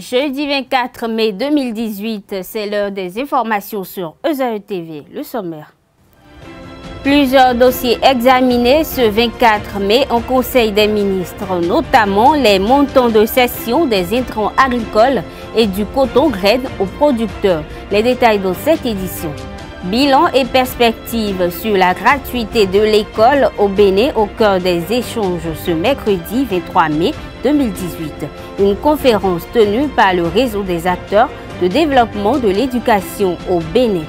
Jeudi 24 mai 2018, c'est l'heure des informations sur EZAE TV. Le sommaire. Plusieurs dossiers examinés ce 24 mai en Conseil des ministres, notamment les montants de cession des intrants agricoles et du coton graine aux producteurs. Les détails dans cette édition. Bilan et perspectives sur la gratuité de l'école au Bénin au cœur des échanges ce mercredi 23 mai 2018. Une conférence tenue par le réseau des acteurs de développement de l'éducation au Bénin.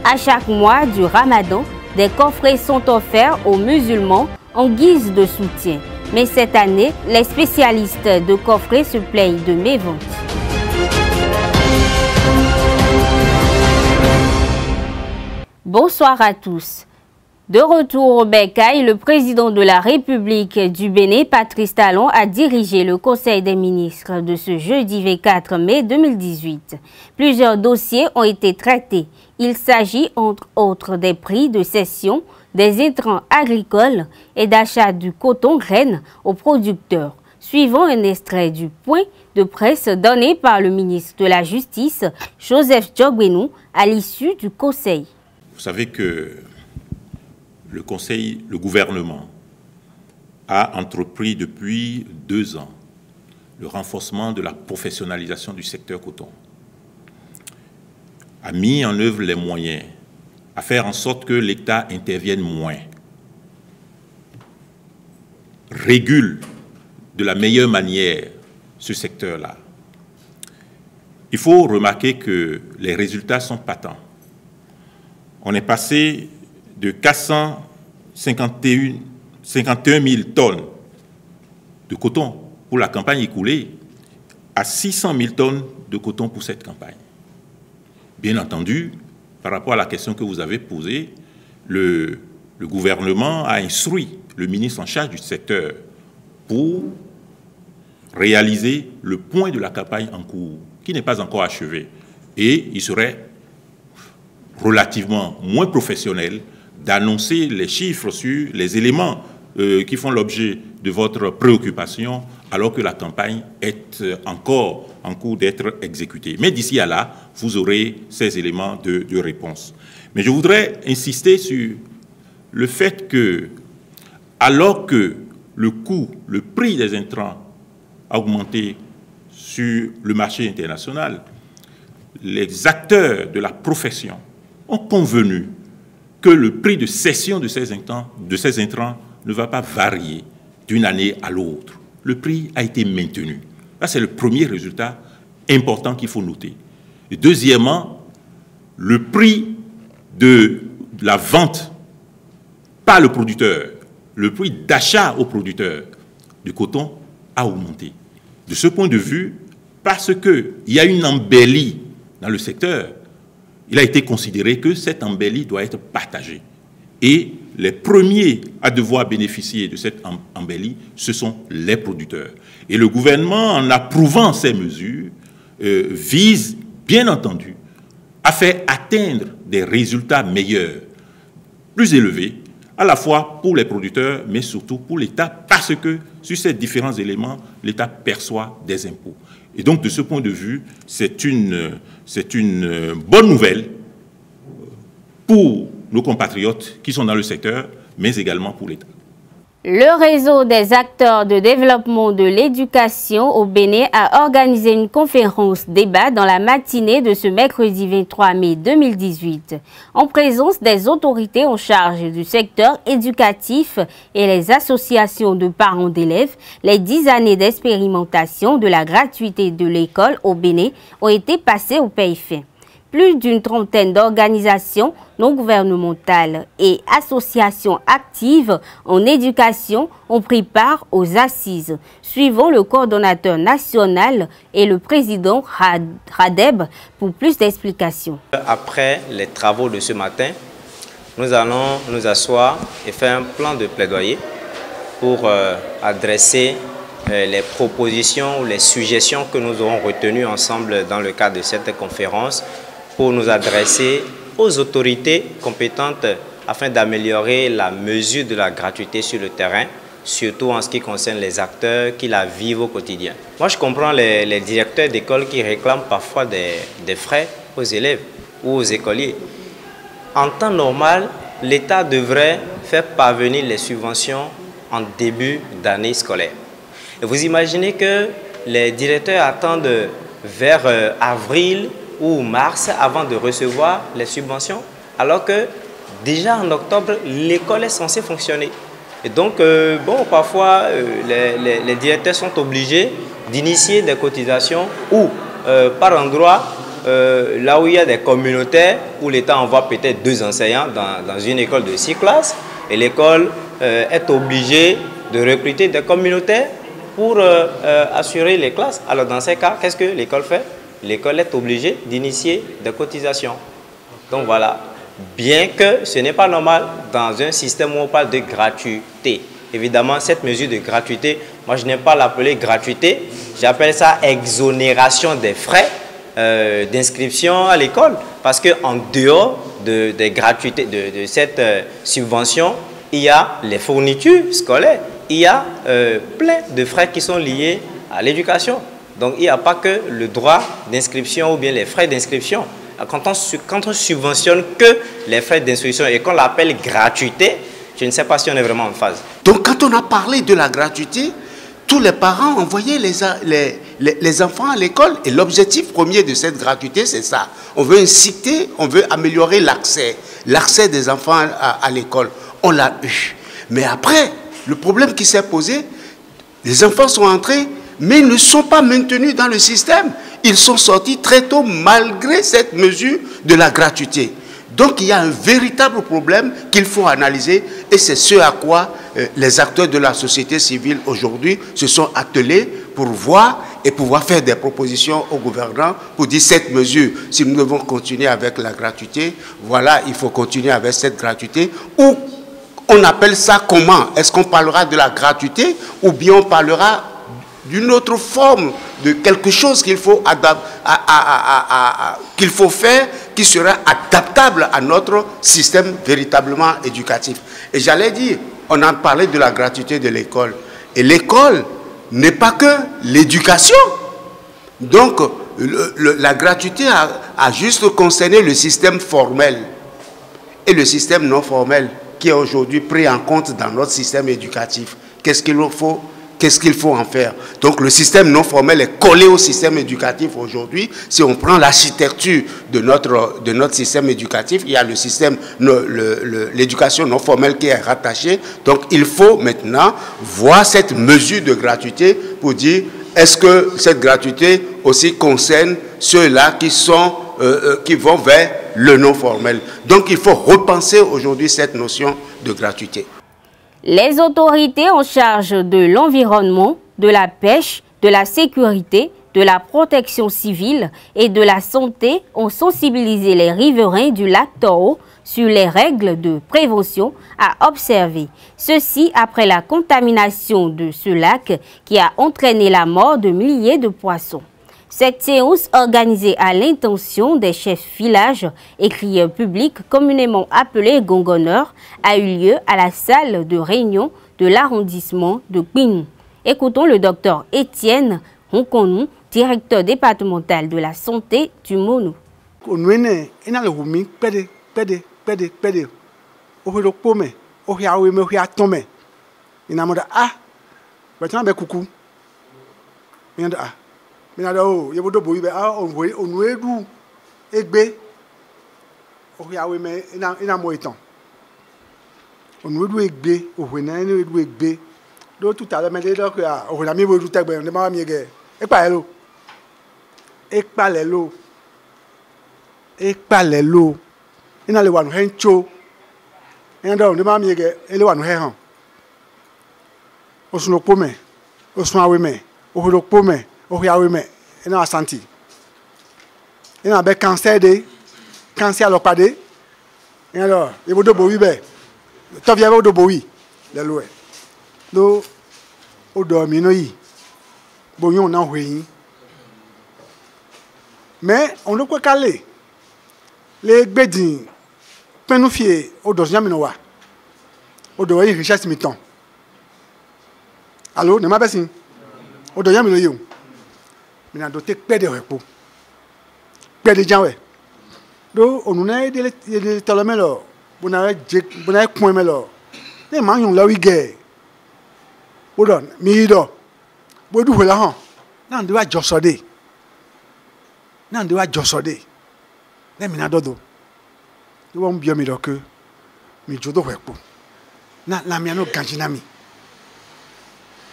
À chaque mois du Ramadan, des coffrets sont offerts aux musulmans en guise de soutien. Mais cette année, les spécialistes de coffrets se plaignent de méventes. Bonsoir à tous. De retour au Bercail, le président de la République du Bénin, Patrice Talon, a dirigé le Conseil des ministres de ce jeudi 24 mai 2018. Plusieurs dossiers ont été traités. Il s'agit entre autres des prix de cession des intrants agricoles et d'achat du coton graine aux producteurs. Suivant un extrait du point de presse donné par le ministre de la Justice, Joseph Djogbenou, à l'issue du Conseil. Vous savez que le gouvernement a entrepris depuis 2 ans le renforcement de la professionnalisation du secteur coton, a mis en œuvre les moyens à faire en sorte que l'État intervienne moins, régule de la meilleure manière ce secteur-là. Il faut remarquer que les résultats sont patents. On est passé de 451 000 tonnes de coton pour la campagne écoulée à 600 000 tonnes de coton pour cette campagne. Bien entendu, par rapport à la question que vous avez posée, le gouvernement a instruit le ministre en charge du secteur pour réaliser le point de la campagne en cours, qui n'est pas encore achevé. Et il serait relativement moins professionnel d'annoncer les chiffres sur les éléments qui font l'objet de votre préoccupation alors que la campagne est encore en cours d'être exécutée. Mais d'ici à là, vous aurez ces éléments de réponse. Mais je voudrais insister sur le fait que, alors que le coût, le prix des intrants a augmenté sur le marché international, les acteurs de la profession ont convenu que le prix de cession de ces intrants ne va pas varier d'une année à l'autre. Le prix a été maintenu. Là, c'est le premier résultat important qu'il faut noter. Et deuxièmement, le prix de la vente par le producteur, le prix d'achat au producteur du coton a augmenté. De ce point de vue, parce qu'il y a une embellie dans le secteur, il a été considéré que cette embellie doit être partagée. Et les premiers à devoir bénéficier de cette embellie, ce sont les producteurs. Et le gouvernement, en approuvant ces mesures, vise, bien entendu, à faire atteindre des résultats meilleurs, plus élevés, à la fois pour les producteurs, mais surtout pour l'État, parce que sur ces différents éléments, l'État perçoit des impôts. Et donc, de ce point de vue, c'est une bonne nouvelle pour nos compatriotes qui sont dans le secteur, mais également pour l'État. Le réseau des acteurs de développement de l'éducation au Bénin a organisé une conférence débat dans la matinée de ce mercredi 23 mai 2018, en présence des autorités en charge du secteur éducatif et les associations de parents d'élèves. Les 10 années d'expérimentation de la gratuité de l'école au Bénin ont été passées au peigne fin. Plus d'une trentaine d'organisations non gouvernementales et associations actives en éducation ont pris part aux assises, suivant le coordonnateur national et le président Radeb pour plus d'explications. Après les travaux de ce matin, nous allons nous asseoir et faire un plan de plaidoyer pour adresser les propositions ou les suggestions que nous aurons retenues ensemble dans le cadre de cette conférence, pour nous adresser aux autorités compétentes afin d'améliorer la mesure de la gratuité sur le terrain surtout en ce qui concerne les acteurs qui la vivent au quotidien. Moi, je comprends les directeurs d'école qui réclament parfois des frais aux élèves ou aux écoliers. En temps normal, l'État devrait faire parvenir les subventions en début d'année scolaire. Et vous imaginez que les directeurs attendent vers avril ou mars avant de recevoir les subventions, alors que déjà en octobre, l'école est censée fonctionner. Et donc, bon, parfois, les directeurs sont obligés d'initier des cotisations ou, par endroit, là où il y a des communautaires, où l'État envoie peut-être 2 enseignants dans une école de 6 classes, et l'école est obligée de recruter des communautaires pour assurer les classes. Alors, dans ces cas, qu'est-ce que l'école fait? L'école est obligée d'initier des cotisations. Donc, voilà. Bien que ce n'est pas normal dans un système où on parle de gratuité. Évidemment, cette mesure de gratuité, moi je n'aime pas l'appeler gratuité, j'appelle ça exonération des frais d'inscription à l'école. Parce qu'en dehors des gratuités, de cette subvention, il y a les fournitures scolaires, il y a plein de frais qui sont liés à l'éducation. Donc il n'y a pas que le droit d'inscription ou bien les frais d'inscription. Quand on subventionne que les frais d'instruction et qu'on l'appelle gratuité, je ne sais pas si on est vraiment en phase. Donc quand on a parlé de la gratuité, tous les parents envoyaient les enfants à l'école. Et l'objectif premier de cette gratuité, c'est ça. On veut inciter, on veut améliorer l'accès des enfants à l'école. On l'a eu. Mais après, le problème qui s'est posé, les enfants sont entrés, mais ils ne sont pas maintenus dans le système. Ils sont sortis très tôt malgré cette mesure de la gratuité. Donc il y a un véritable problème qu'il faut analyser et c'est ce à quoi les acteurs de la société civile aujourd'hui se sont attelés pour voir et pouvoir faire des propositions au gouvernement pour dire cette mesure, si nous devons continuer avec la gratuité, voilà, il faut continuer avec cette gratuité. Ou on appelle ça comment? Est-ce qu'on parlera de la gratuité ou bien on parlera d'une autre forme de quelque chose qu'il faut faire qui sera adaptable à notre système véritablement éducatif. Et j'allais dire, on a parlé de la gratuité de l'école. Et l'école n'est pas que l'éducation. Donc, la gratuité a juste concerné le système formel et le système non formel qui est aujourd'hui pris en compte dans notre système éducatif. Qu'est-ce qu'il faut? Qu'est-ce qu'il faut en faire? Donc le système non formel est collé au système éducatif aujourd'hui. Si on prend l'architecture de notre système éducatif, il y a le système, l'éducation non formelle qui est rattachée. Donc il faut maintenant voir cette mesure de gratuité pour dire est-ce que cette gratuité aussi concerne ceux-là qui vont vers le non formel. Donc il faut repenser aujourd'hui cette notion de gratuité. Les autorités en charge de l'environnement, de la pêche, de la sécurité, de la protection civile et de la santé ont sensibilisé les riverains du lac Toro sur les règles de prévention à observer. Ceci après la contamination de ce lac qui a entraîné la mort de milliers de poissons. Cette séance, organisée à l'intention des chefs villages et crieurs publics communément appelés gongonneurs, a eu lieu à la salle de réunion de l'arrondissement de Kpinou. Écoutons le docteur Étienne Honkonou, directeur départemental de la santé du Mono. Minado yebodo boyi be onwedu egbe oyawe me ina mo itan onwedu egbe ohwena ni edu egbe do tuta le me de do ka ohwena mi wedu tegbe ne ma mi ge ekpalelo ina le wanu hencho ina do ne ma mi ge ele wanu he han osun opo me osun awe me ohwelo me ohiawe me ina asanti ina be cancer alopade ina lo ibodo bowi be to via ibodo bowi le lo e do odo mi no yi boyun na hweyin mais on lo ko kale le gbedin penu fie odo nya mi no wa odo yi richesse mi ton Allô, ne m'a pas si. On doit y aller. Mais on doit te perdre le repos. Perdre les gens. Donc, on a aidé les talents là. On a point là. Les gens là où ils gagnent. On donne. Mido. On doit là. Non, on doit josser. Non, on doit josser. Les gens dodo. Nous avons bien mis le cœur. Mais je dois repos. Na la miano ganjinami.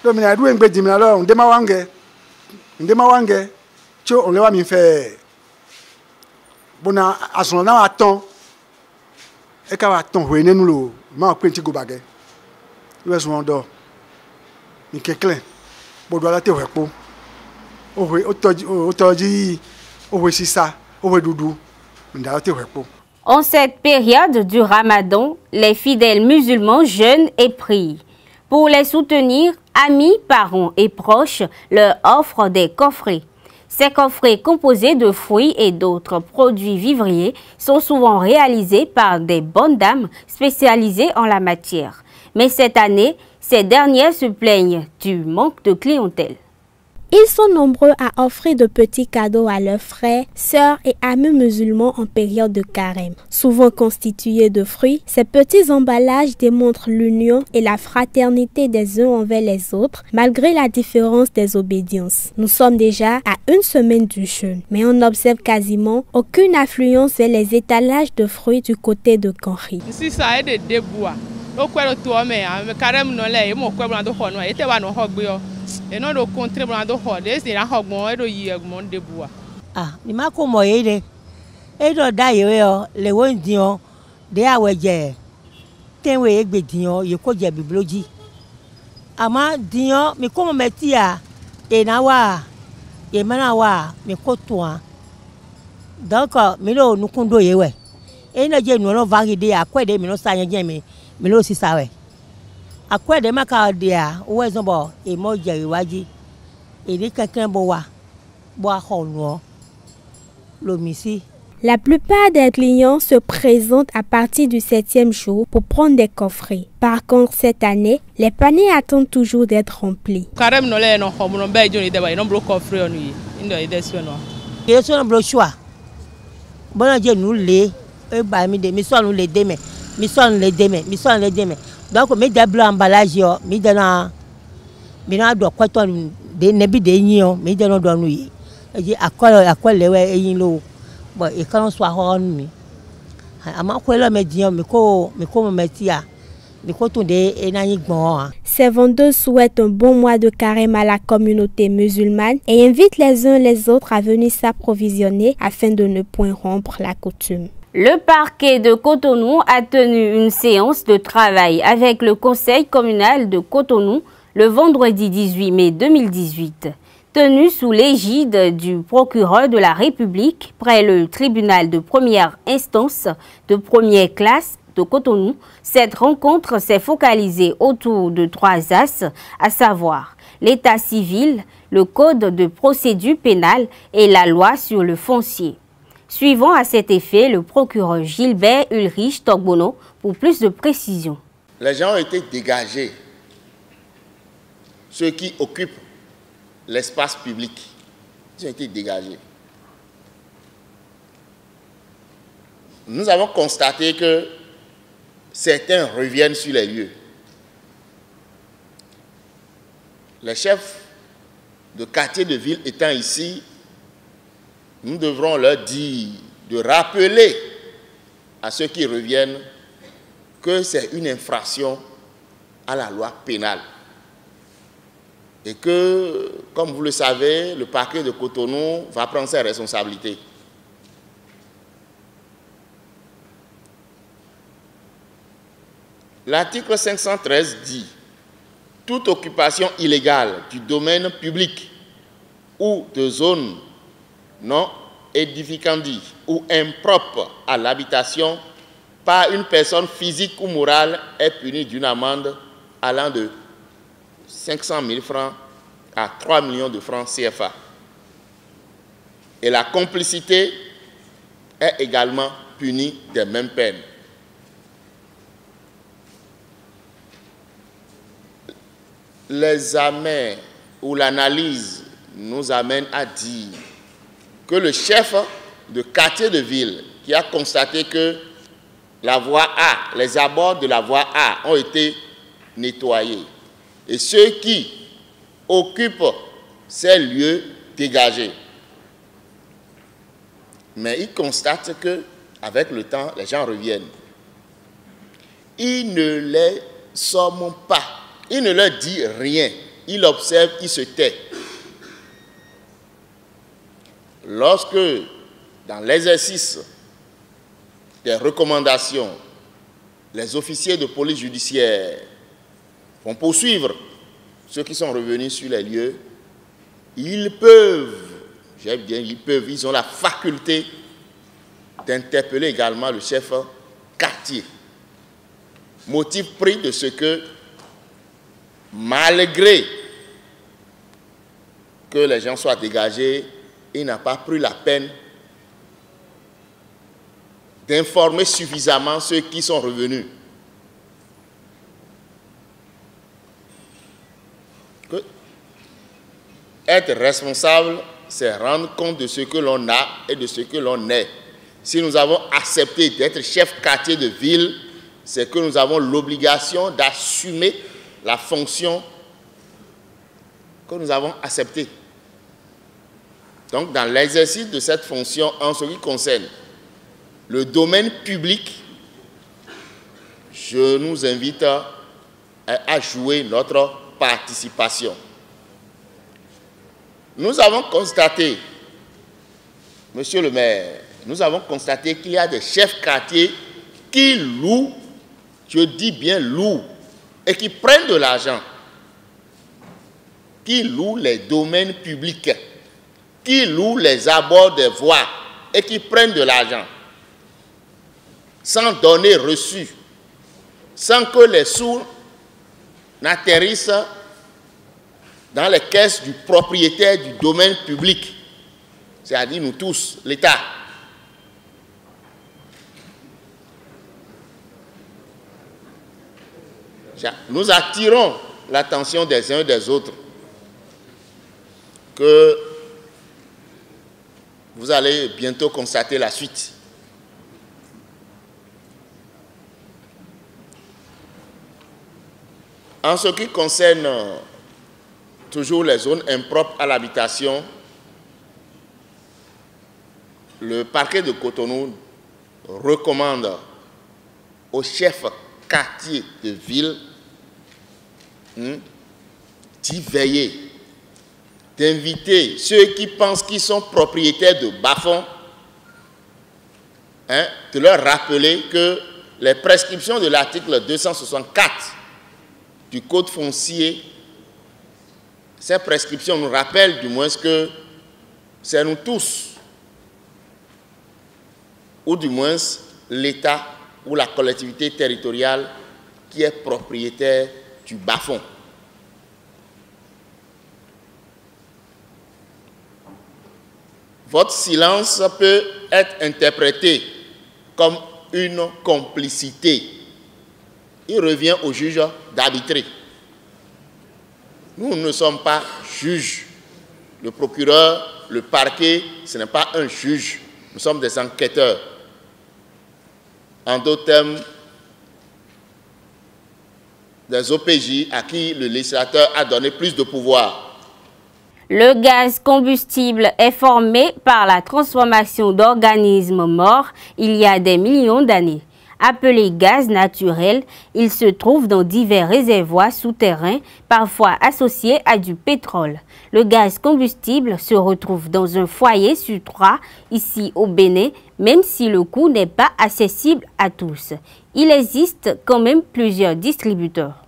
Donc, on a doué un peu de alors on démarre wangue. Cho on le va me faire. Bon, à son nom, attends. Et quand attends, vous venez nous le. Ma petit go baguette. Nous sommes en dehors. Mais quelqu'un. Bon, doit la te repos. En cette période du Ramadan, les fidèles musulmans jeûnent et prient. Pour les soutenir, amis, parents et proches leur offrent des coffrets. Ces coffrets composés de fruits et d'autres produits vivriers sont souvent réalisés par des bonnes dames spécialisées en la matière. Mais cette année, ces dernières se plaignent du manque de clientèle. Ils sont nombreux à offrir de petits cadeaux à leurs frères, sœurs et amis musulmans en période de carême. Souvent constitués de fruits, ces petits emballages démontrent l'union et la fraternité des uns envers les autres, malgré la différence des obédiences. Nous sommes déjà à une semaine du jeûne, mais on n'observe quasiment aucune affluence vers les étalages de fruits du côté de Kanri. Et non, au contraire, on doit faire des rencontres de bois. Ah, il m'a commandé. Et d'ailleurs, les Wendions, des Awedjers, Tenwe Bédion, il faut dire Biblioji. Ama Dion, mais comment mettia, et Nawa, et Manawa, mais Cotoin. Donc, nous condoyons. Et nous avons validé à quoi des minutes, mais nous aussi savons. À quoi des macardia, où est-ce bon, et moi j'ai eu et les quelqu'un bois l'homici. La plupart des clients se présentent à partir du 7e jour pour prendre des coffrets. Par contre, cette année, les paniers attendent toujours d'être remplis. Carême non les non homme non ben joni deba non blo coffret on yi indo edesio no. Et so non blo choix. Bon Dieu nous les e ba mi de mi so nous les demain. Mi so les demain, mi so les demain. Donc, mes double emballage, mes donnant, mais non, doit quoi toi, des nebis des nions, mais donnant dans nous. Et à quoi les ouais, et l'eau. Bon, et quand on soit en mi. À ma quoi là, mais disons, mais comment métier, mais quoi tout des et n'ayez bon. Ces vendeurs souhaitent un bon mois de carême à la communauté musulmane et invitent les uns les autres à venir s'approvisionner afin de ne point rompre la coutume. Le parquet de Cotonou a tenu une séance de travail avec le conseil communal de Cotonou le vendredi 18 mai 2018. Tenue sous l'égide du procureur de la République près le tribunal de première instance de première classe de Cotonou, cette rencontre s'est focalisée autour de 3 axes, à savoir l'état civil, le code de procédure pénale et la loi sur le foncier. Suivant à cet effet le procureur Gilbert Ulrich Togbono pour plus de précision. Les gens ont été dégagés. Ceux qui occupent l'espace public, ils ont été dégagés. Nous avons constaté que certains reviennent sur les lieux. Les chefs de quartier de ville étant ici, nous devrons leur dire de rappeler à ceux qui reviennent que c'est une infraction à la loi pénale. Et que, comme vous le savez, le parquet de Cotonou va prendre ses responsabilités. L'article 513 dit « Toute occupation illégale du domaine public ou de zone non édificandi ou impropre à l'habitation par une personne physique ou morale est punie d'une amende allant de 500 000 francs à 3 millions de francs CFA. Et la complicité est également punie des mêmes peines. l'examen ou l'analyse nous amène à dire que le chef de quartier de ville qui a constaté que la voie A, les abords de la voie A ont été nettoyés et ceux qui occupent ces lieux dégagés. Mais il constate qu'avec le temps, les gens reviennent. Il ne les somme pas, il ne leur dit rien, il observe, il se tait. Lorsque, dans l'exercice des recommandations, les officiers de police judiciaire vont poursuivre ceux qui sont revenus sur les lieux, ils peuvent, j'aime bien, ils ont la faculté d'interpeller également le chef quartier. Motif pris de ce que, malgré que les gens soient dégagés, il n'a pas pris la peine d'informer suffisamment ceux qui sont revenus. Que être responsable, c'est rendre compte de ce que l'on a et de ce que l'on est. Si nous avons accepté d'être chef quartier de ville, c'est que nous avons l'obligation d'assumer la fonction que nous avons acceptée. Donc, dans l'exercice de cette fonction, en ce qui concerne le domaine public, je nous invite à jouer notre participation. Nous avons constaté, monsieur le maire, nous avons constaté qu'il y a des chefs quartiers qui louent, je dis bien louent, et qui prennent de l'argent, qui louent les domaines publics, qui louent les abords des voies et qui prennent de l'argent sans donner reçu, sans que les sous n'atterrissent dans les caisses du propriétaire du domaine public, c'est-à-dire nous tous, l'État. Nous attirons l'attention des uns et des autres que vous allez bientôt constater la suite. En ce qui concerne toujours les zones impropres à l'habitation, le parquet de Cotonou recommande aux chefs quartiers de ville d'y veiller, d'inviter ceux qui pensent qu'ils sont propriétaires de bas-fonds, de leur rappeler que les prescriptions de l'article 264 du Code foncier, ces prescriptions nous rappellent du moins que c'est nous tous, ou du moins l'État ou la collectivité territoriale qui est propriétaire du bas-fond. Votre silence peut être interprété comme une complicité. Il revient au juge d'arbitrer. Nous ne sommes pas juges. Le procureur, le parquet, ce n'est pas un juge. Nous sommes des enquêteurs. En d'autres termes, des OPJ à qui le législateur a donné plus de pouvoir. Le gaz combustible est formé par la transformation d'organismes morts il y a des millions d'années. Appelé gaz naturel, il se trouve dans divers réservoirs souterrains, parfois associés à du pétrole. Le gaz combustible se retrouve dans un foyer sur 3, ici au Bénin, même si le coût n'est pas accessible à tous. Il existe quand même plusieurs distributeurs.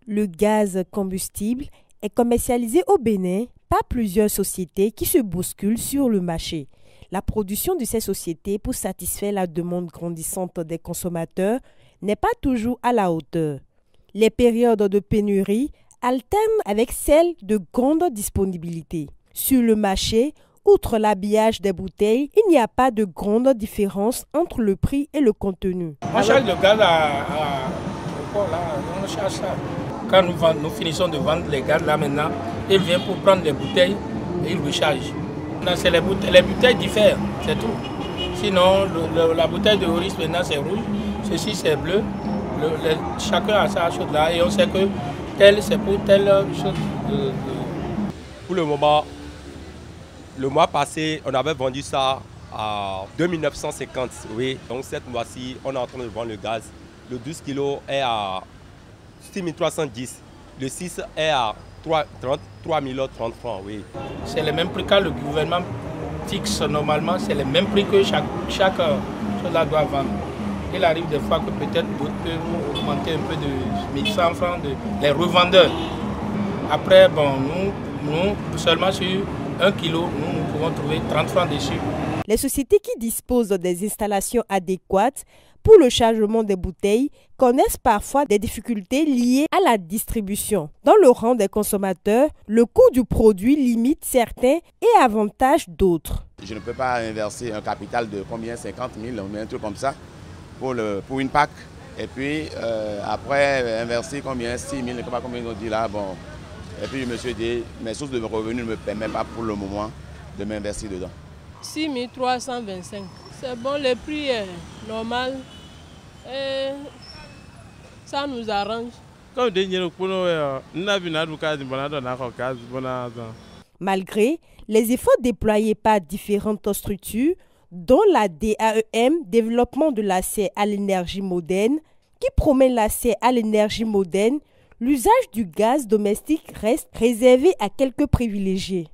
Le gaz combustible est commercialisé au Bénin par plusieurs sociétés qui se bousculent sur le marché. La production de ces sociétés pour satisfaire la demande grandissante des consommateurs n'est pas toujours à la hauteur. Les périodes de pénurie alternent avec celles de grande disponibilité. Sur le marché, outre l'habillage des bouteilles, il n'y a pas de grande différence entre le prix et le contenu. On charge le gaz on charge ça. Quand nous finissons de vendre les gaz là maintenant, ils viennent pour prendre les bouteilles et ils rechargent. C'est les bouteilles diffèrent, c'est tout. Sinon, la bouteille de Oris maintenant c'est rouge, ceci c'est bleu. Chacun a sa chose là et on sait que tel c'est pour telle chose. Pour le moment, le mois passé, on avait vendu ça à 2950. Oui, donc cette mois-ci, on est en train de vendre le gaz. Le 12 kg est à 6310. Le 6 est à 3030 francs. Oui. C'est le même prix quand le gouvernement fixe normalement, c'est le même prix que chaque chose là doit vendre. Il arrive des fois que peut-être d'autres peuvent augmenter un peu de 1100 francs les revendeurs. Après, bon, nous seulement sur 1 kg, nous pouvons trouver 30 francs dessus. Les sociétés qui disposent des installations adéquates pour le chargement des bouteilles connaissent parfois des difficultés liées à la distribution. Dans le rang des consommateurs, le coût du produit limite certains et avantage d'autres. Je ne peux pas inverser un capital de combien, 50 000 ou un truc comme ça pour une PAC. Et puis après inverser combien, 6 000, je ne sais pas combien ils ont dit là. Bon. Et puis je me suis dit, mes sources de revenus ne me permettent pas pour le moment de m'investir dedans. 6 325. C'est bon, le prix est normal et ça nous arrange. Malgré les efforts déployés par différentes structures, dont la DAEM, développement de l'accès à l'énergie moderne, qui promet l'accès à l'énergie moderne, l'usage du gaz domestique reste réservé à quelques privilégiés.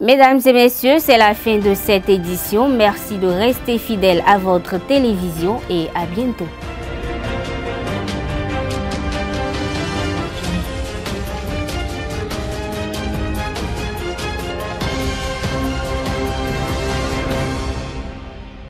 Mesdames et messieurs, c'est la fin de cette édition. Merci de rester fidèles à votre télévision et à bientôt.